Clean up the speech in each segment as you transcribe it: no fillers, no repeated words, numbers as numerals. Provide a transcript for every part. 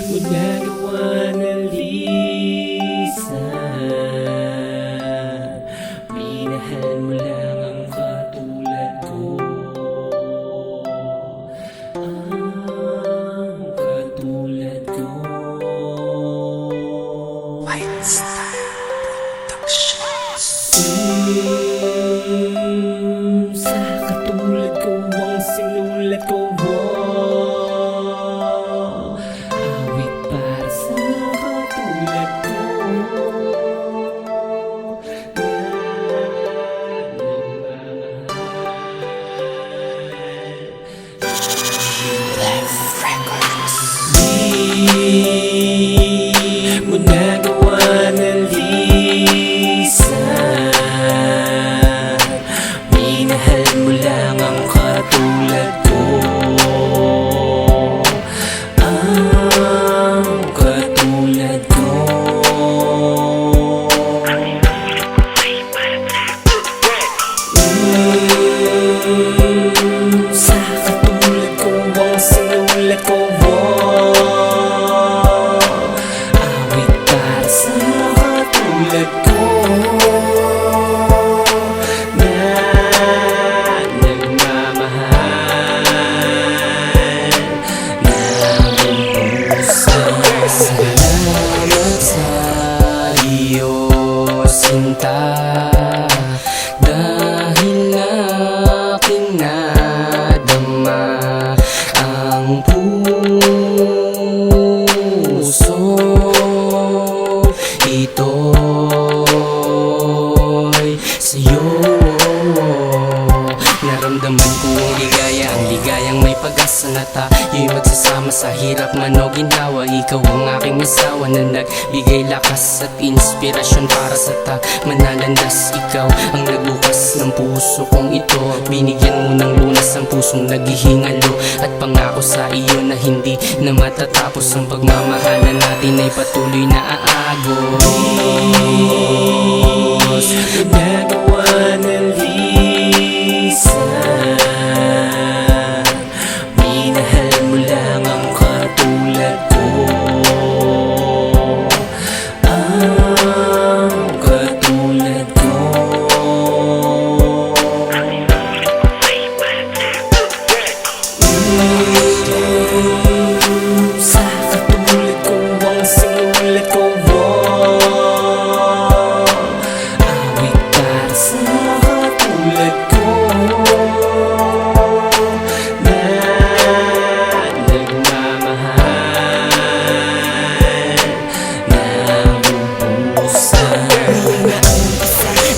mo nagawa ng lisan. Minahal mo lang ang katulad ko, ang katulad ko. White Style Productions. Sa katulad ko ang sinulat ko, awit para sa katulad ko na nagmamahal. Left Records. Di mo nagawa ng lisan. Minahal mo lang ang katulad ko, ang katulad ko. Sa katulad ko ang sinulat ko, awit para sa katulad ko na nagmamahal, na lumusan. Salamat sa iyo, sinta, dahil aking nadama ang puso. Ito'y sa'yo. Naramdaman ko ang ligayang may pag-asa na tayo'y magsasama sa hirap man o ginhawa. Ikaw ang aking asawa na nagbigay lakas at inspirasyon para sa manalandas. Ikaw ang nagbukas ng puso kong ito, binigyan mo ng lunas ang pusong naghihingalo, at pangako sa iyo na hindi na matatapos ang pagmamahalan natin ay patuloy na aagos. Nagawa ng lisan. Minahal mo lang ang katulad ko, ang katulad ko. Sa katulad ko ang sinulat ko, awit para sa katulad ko na nagmamahal, na lumusan.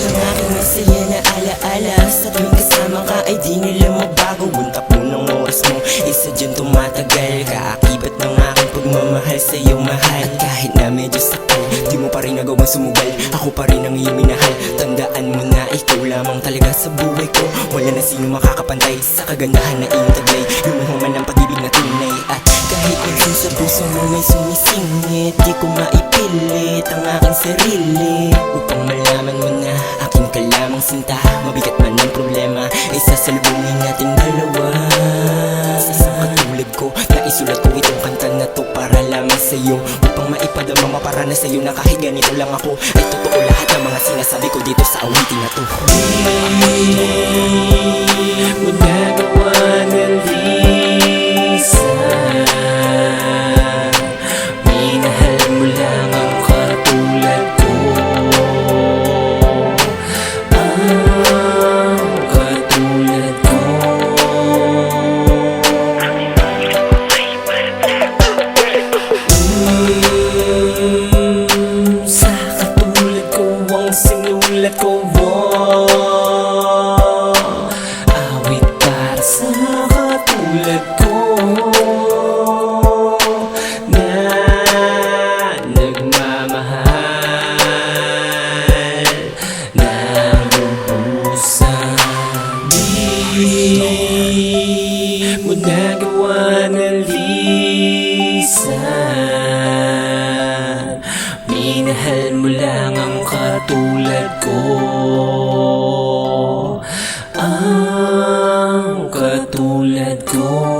Ng aking masaya na alaala, sa tuwing kasama ka ay di nila mabago. Buntap mo ng oras mo, isa dyan tumatagal. Kaakibat ng aking pagmamahal sa'yo, mahal. At kahit na medyo sakal, di mo pa rin nagawang sumugal. Ako pa rin ang iyong minahal. Tandaan mo na ikaw lamang talaga sa buhay ko. Wala na sino makakapantay sa kagandahan na iyong taglay. Lumuho man ang pag-ibig na tunay. At kahit minsan sa puso mo may sumisingit, di ko maipilit ang aking sarili upang malaman mo na akin ka lamang sinta. Mabigat man ang problema ay sasalubungin natin dalawa. Sa isang katulad ko, naisulat ko itong kanta na to para lamang sa'yo, upang maipadama para na sa'yo na kahit ganito lang ako ay totoo lahat ng mga sinasabi ko dito sa awitin na to. Mo nagawa ng lisan. Minahal mo lang ang katulad ko, ang katulad ko. Sa katulad ko ang sinulat ko, awit para sa katulad ko na nagmamahal, na lumusan. Di mo nagawa ng lisan. Minahal mo lang ang katulad ko, ang katulad ko.